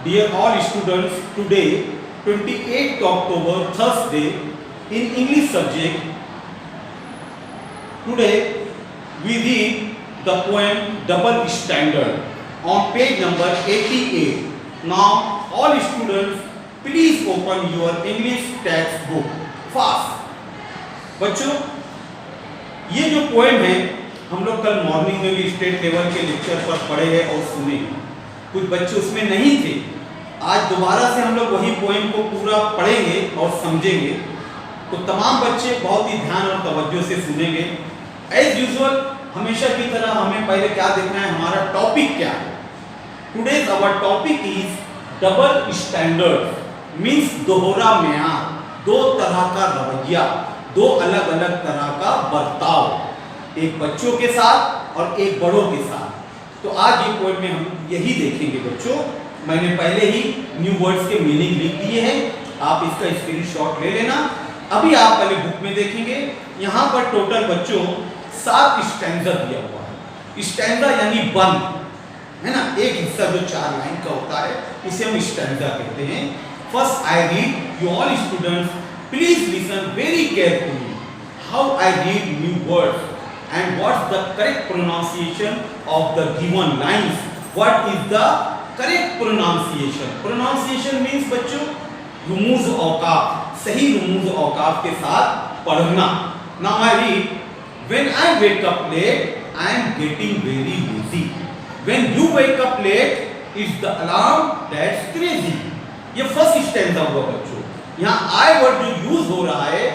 Dear all students, today 28th October, Thursday, in English subject, today we read the poem Double Standard on page number 88. Now all students please open your English textbook fast. बच्चों ये जो poem है हम लोग कल morning में भी state level के लेक्चर पर पढ़े हैं और सुने हैं। कुछ बच्चे उसमें नहीं थे। आज दोबारा से हम लोग वही पोएम को पूरा पढ़ेंगे और समझेंगे। तो तमाम बच्चे बहुत ही ध्यान और तवज्जो से सुनेंगे। एज यूजुअल हमेशा की तरह हमें पहले क्या देखना है, हमारा टॉपिक क्या है। Today's our topic is double standard means दोहरा मेयार, दो तरह का रवैया, दो अलग अलग तरह का बर्ताव, एक बच्चों के साथ और एक बड़ों के साथ। तो आज ये पोएम में हम यही देखेंगे बच्चों। मैंने पहले ही न्यू वर्ड्स के मीनिंग लिख दिए हैं, आप इसका स्क्रीनशॉट ले लेना। अभी आप पहले बुक में देखेंगे। यहाँ पर टोटल बच्चों 7 स्टैंजा दिया हुआ है। स्टैंजा यानी बंद है ना, एक हिस्सा जो 4 लाइन का होता है इसे हम स्टैंजा कहते हैं। First I read, you all students please listen very carefully how I read new words and what's the correct pronunciation of the given lines. What is the correct pronunciation? Pronunciation means बच्चों रुमूज औकाफ, सही रुमूज औकाफ के साथ पढ़ना। Now I read, when I wake up late, I am getting very lazy. When you wake up late, it's the alarm that's crazy. ये first stanza हुआ बच्चों। यहाँ I word जो यूज हो रहा है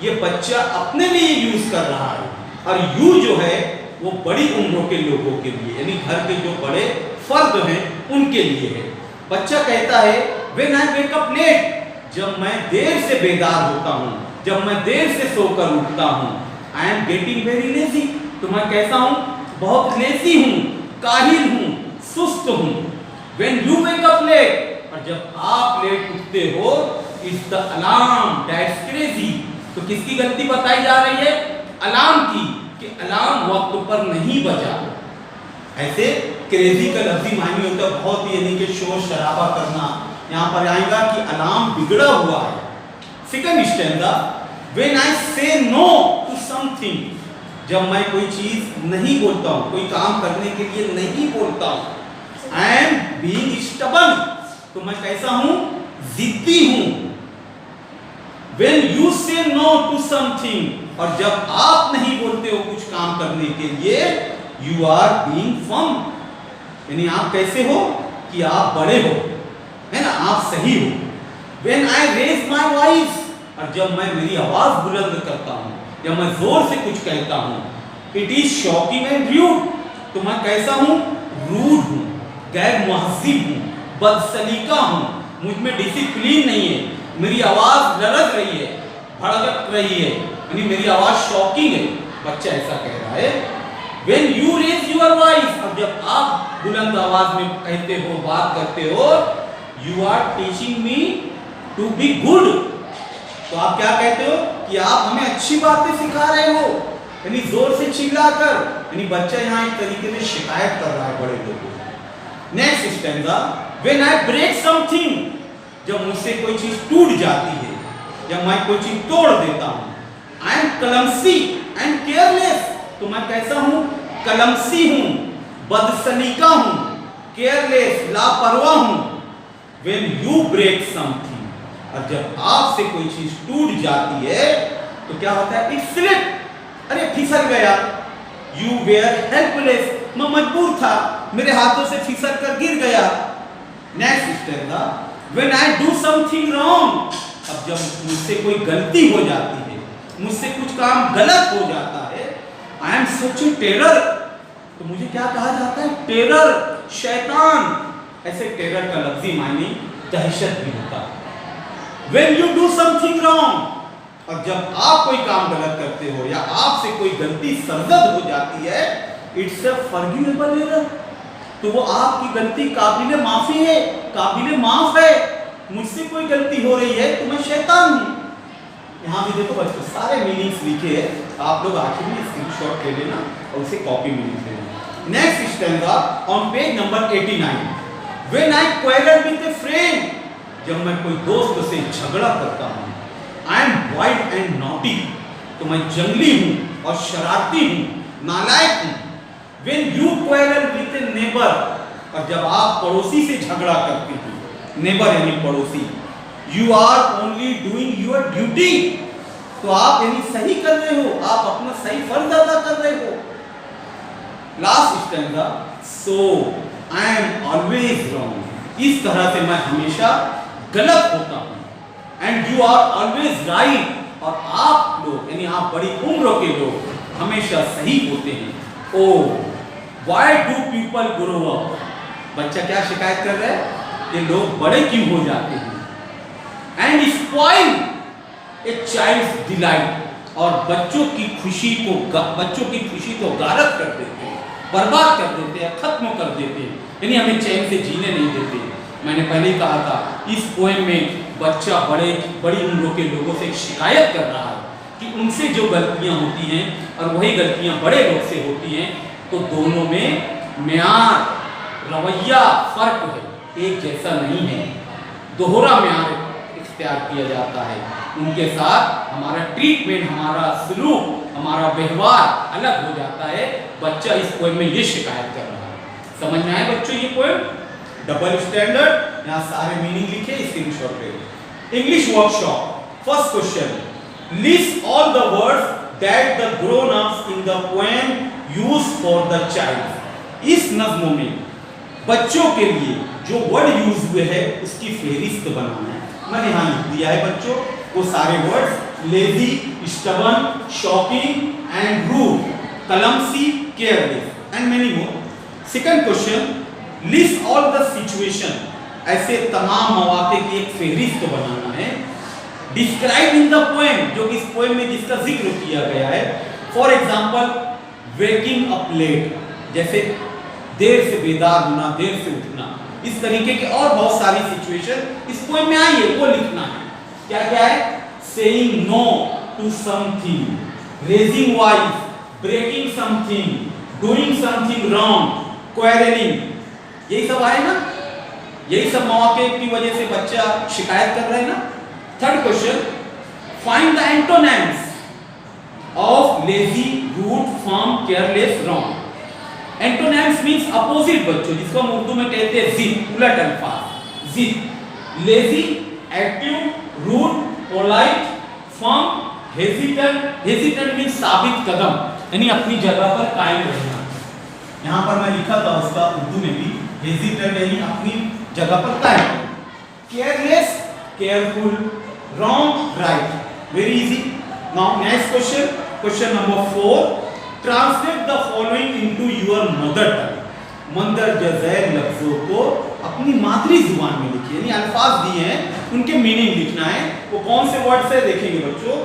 ये बच्चा अपने लिए यूज कर रहा है और यू जो है वो बड़ी उम्रों के लोगों के लिए यानी घर के जो बड़े फर्द हैं उनके लिए है। बच्चा कहता है when I wake up late, जब मैं देर से बेदार होता हूँ, जब मैं देर से सोकर उठता हूँ। I am getting very lazy, तो मैं कैसा हूँ, बहुत लेजी हूँ, काहिल हूँ, सुस्त हूँ। When you wake up late, और जब आप लेट उठते हो, it's the alarm that's crazy, तो किसकी गलती बताई जा रही है, अलार्म की, कि अलार्म वक्त पर नहीं बजा। ऐसे क्रेजी का लफ्जी मायने होता है बहुत ही यानी कि शोर शराबा करना। यहाँ पर आएगा कि अलार्म बिगड़ा हुआ है। सेकंड स्टैंजा, व्हेन आई से नो टू समथिंग, जब मैं कोई चीज नहीं बोलता हूँ, कोई काम करने के लिए नहीं बोलता हूँ। आई एम बीइंग स्टबर्न, तो मैं कैसा हूँ, जिद्दी हूँ। When you say no to something, और जब आप नहीं बोलते हो कुछ काम करने के लिए, you are being firm, यानी आप कैसे हो कि आप बड़े हो, है ना, आप सही हो। When I raise my voice, और जब मैं मेरी आवाज बुलंद करता हूँ, जब मैं जोर से कुछ कहता हूँ, it is shocking and rude, तो मैं कैसा हूँ, रूड हूँ, गैर महज़िब हूँ, बदसलीका हूँ, मुझ में डिसिप्लिन नहीं है, मेरी आवाज लड़क रही है, भड़क रही है, यानी मेरी आवाज शॉकिंग है। बच्चा ऐसा कह रहा है। When you raise your voice, अब जब आप बुलंद आवाज में कहते हो, बात करते हो, you are teaching me to be good, तो आप क्या कहते हो कि आप हमें अच्छी बातें सिखा रहे हो, यानी जोर से चिल्लाकर, यानी बच्चा यहाँ एक तरीके से शिकायत कर रहा है बड़े लोगों को। Next stanza, when I break something, जब मुझसे कोई चीज टूट जाती है, जब मैं कोई चीज तोड़ देता हूँ। I am clumsy and careless, तो मैं कैसा हूँ, क्लमसी हूँ, बदसलीका हूँ, केयरलेस, लापरवाह हूँ। व्हेन यू ब्रेक समथिंग, और जब आपसे कोई चीज टूट जाती है तो क्या होता है, इट स्लिप, अरे फिसल गया। यू वेयर हेल्पलेस, मैं मजबूर था, मेरे हाथों से फिसल कर गिर गया। Next stanza, When I do something wrong, अब जब मुझसे कोई गलती हो जाती है, मुझसे कुछ काम गलत हो जाता है, I am such a terror, तो मुझे क्या कहा जाता है, टेरर, शैतान। ऐसे टेरर का लफ्जी मायने दहशत भी होता है। When you do something wrong, और जब आप कोई काम गलत करते हो या आपसे कोई गलती सरजद हो जाती है, it's a forgivable error, तो वो आपकी गलती काबिले माफी है, काबिले माफ है। मुझसे कोई गलती हो रही है तो मैं शैतान हूं। यहाँ भी देखो बच्चों सारे मीनिंग्स लिखे हैं, आप लोग आखिर में स्क्रीनशॉट ले लेना और उसे कॉपी में लिख लेना। Next stanza on page number 89, When I quarrel with a friend, जब मैं कोई दोस्त से झगड़ा करता हूँ, I am wild and naughty, तो मैं जंगली हूँ और शरारती हूँ, नालायक हूँ. When you quarrel with a neighbor, और जब आप पड़ोसी से झगड़ा करते हैं, neighbor यानी पड़ोसी, you are only doing your duty, तो आप यानी सही कर रहे हो, आप अपना सही फर्ज अदा कर रहे हो. Last stanza, so I am always wrong, इस तरह से मैं हमेशा गलत होता हूँ. And you are always right, और आप लोग यानी आप बड़ी उम्र के लोग हमेशा सही होते हैं. Oh, why do people grow up? बच्चा क्या शिकायत कर रहा है कि लोग बड़े क्यों हो जाते हैं. And spoil a child's delight, और बच्चों की खुशी को गारत कर देते हैं, बर्बाद कर देते हैं, खत्म कर देते हैं, यानी हमें चैन से जीने नहीं देते. मैंने पहले ही कहा था, इस पोएम में बच्चा बड़ी उम्र के लोगों से शिकायत कर रहा है कि उनसे जो गलतियां होती हैं और वही गलतियां बड़े लोग से होती हैं, तो दोनों में म्यार, रवैया फर्क है, एक जैसा नहीं है. दोहरा म्यार इख्तियार किया जाता है. उनके साथ हमारा ट्रीटमेंट, हमारा सलूक, हमारा व्यवहार अलग हो जाता है. बच्चा इस पोएम में ये शिकायत कर रहा है. समझ में आए बच्चों ये पोएम? डबल स्टैंडर्ड, यहाँ सारे मीनिंग लिखे स्क्रीनशॉट पे. English workshop. First question, list all the words that the grown ups in the poem use for the child. इस नज्म में बच्चों के लिए जो वर्ड यूज हुए हैं उसकी फेहरिस्त बनाना है. मैंने यहाँ लिख दिया है बच्चों वो सारे words: lazy, stubborn, shocking and rude, clumsy, careless and many more. Second question, list all the situation. ऐसे तमाम मौके की एक फेहरिस्त बनाना है. डिस्क्राइब इन द पोएम, जो इस पोएम में जिसका जिक्र किया गया है. For example, waking up late, जैसे देर से बेदार होना, देर से उठना. इस तरीके के और बहुत सारी सिचुएशन इस पोएम में आई है, वो लिखना है. क्या क्या है? Saying no to something, raising voice, breaking something, doing something wrong, quarrelling. यही सब आए ना, यही सब मौके की वजह से बच्चा शिकायत कर रहे हैं ना. Third question, find the antonyms of lazy, rude, firm, careless, wrong. Antonyms means opposite बच्चों, जिसको हम उर्दू में कहते हैं जिद, उलट अल्फाज. जिद, lazy, active, rude, polite, firm, hesitant. Hesitant means साबित कदम, यानी अपनी जगह पर कायम रहना. यहाँ पर मैं लिखा था उसका उर्दू में भी, हेजिटेंट यानी अपनी जगह पर कायम. Careless, careful, wrong, right. Very easy. Now next question, question number 4. Translate the following into your mother tongue. मंदरजा ज़ैल लफ्जों को अपनी मातृ जुबान में लिखिए, यानी अल्फाज दिए हैं उनके मीनिंग लिखना है. वो कौन से वर्ड्स है देखेंगे बच्चों.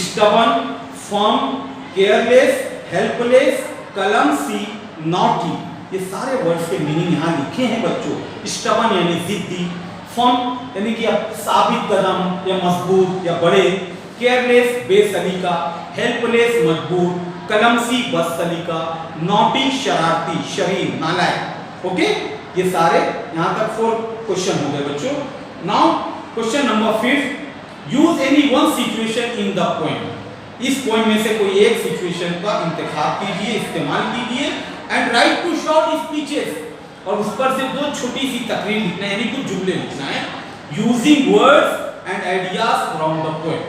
Stubborn, firm, careless, helpless, clumsy, naughty. ये सारे वर्ड्स के मीनिंग यहाँ लिखे हैं बच्चों. स्टबर्न यानी जिद्दी, फर्म यानी कि साबित कदम या मजबूत या बड़े, केयरलेस बेसलीका, हेल्पलेस मजबूर, कलमसी बदसलीका, नॉटी शरारती, शरीर नालायक. ओके, ये सारे यहाँ तक 4 क्वेश्चन हो गए बच्चों. Now question number 5, use any one situation in the poem. इस पोएम में से कोई एक सिचुएशन का इंतखाब कीजिए, इस्तेमाल कीजिए. And write two short speeches, और उस पर से 2 छोटी सी तकरीर लिखना है, यानी कुछ जुमले लिखना है. Using words and ideas from the poem,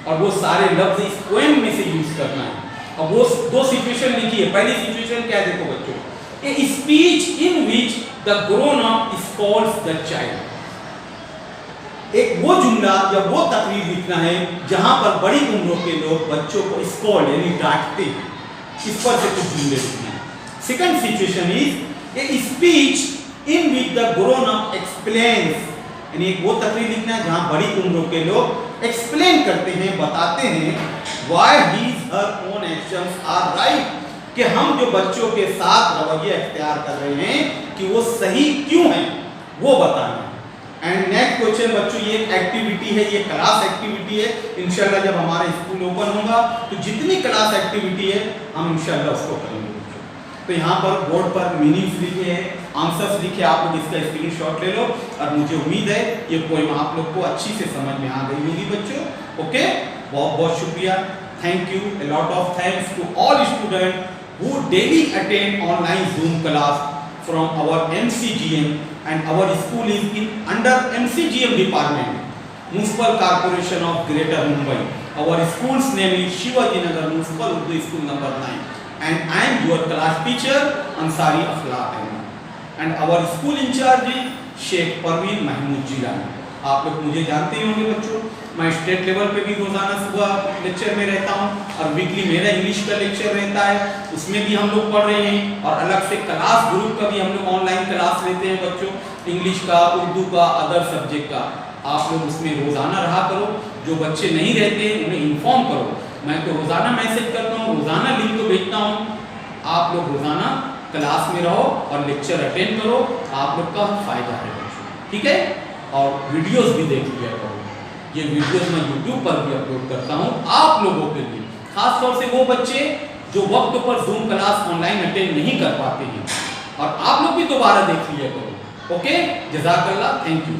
और वो सारे लफ्ज इस पोएम में से यूज करना है. अब वो 2 सिचुएशन लिखी है. पहली सिचुएशन क्या है देखो बच्चों, a speech in which the grown up Scholtz the child. एक वो जुमला या वो तकरीर लिखना है जहां पर बड़ी उम्र के लोग बच्चों को स्कॉल्ड यानी डांटते हैं. इस पर से कुछ जुमले लिखना है. Second situation is a speech in which the grown up explains, यानी एक वो तकरीर लिखना है जहां बड़ी उम्र के लोग एक्सप्लेन करते हैं, बताते हैं why his her own actions are right, कि हम जो बच्चों के साथ रवैया इख्तियार कर रहे हैं कि वो सही क्यों है, वो बताना. एंड नेक्स्ट क्वेश्चन बच्चों, ये एक एक्टिविटी है, ये क्लास एक्टिविटी है. इंशाल्लाह जब हमारा स्कूल ओपन होगा तो जितनी क्लास एक्टिविटी है हम इंशाल्लाह उसको करेंगे. तो यहाँ पर बोर्ड पर मीनिंग्स लिखे हैं, आंसर्स लिखे, आप लोग इसका स्क्रीनशॉट ले लो और मुझे उम्मीद है ये पोएम आप लोग को अच्छी से समझ में आ गई होगी बच्चों। ओके, बहुत बहुत शुक्रिया, thank you, a lot of thanks to all students who daily attend online Zoom class from our MCGM, and our school is in under MCGM department, Municipal Corporation of Greater Mumbai. Our school's name is Shivaji Nagar Municipal Urdu School number 9, and I am your class teacher Ansari Akhlaq Ahmed, and our school in charge is Sheikh Parveen Mahmood Jilani. आप लोग मुझे जानते ही होंगे बच्चों, मैं state level पे भी रोजाना सुबह लेक्चर में रहता हूँ और वीकली मेरा इंग्लिश का लेक्चर रहता है, उसमें भी हम लोग पढ़ रहे हैं, और अलग से क्लास ग्रुप का भी हम लोग ऑनलाइन क्लास लेते हैं बच्चों, इंग्लिश का, उर्दू का, अदर सब्जेक्ट का। आप लोग उसमें रोजाना रहा करो, जो बच्चे नहीं रहते उन्हें इन्फॉर्म करो, मैं तो रोजाना मैसेज करता हूँ, रोजाना लिंक को भेजता हूँ, आप लोग रोजाना क्लास में रहो और लेक्चर अटेंड करो, आप लोग का फायदा है बच्चों, ठीक है। और वीडियोस भी देख लिया करो, ये वीडियोस मैं यूट्यूब पर भी अपलोड करता हूँ आप लोगों के लिए, खास तौर से वो बच्चे जो वक्त पर जूम क्लास ऑनलाइन अटेंड नहीं कर पाते हैं, और आप लोग भी दोबारा देख लिया करो। ओके, जज़ाकल्लाह, थैंक यू।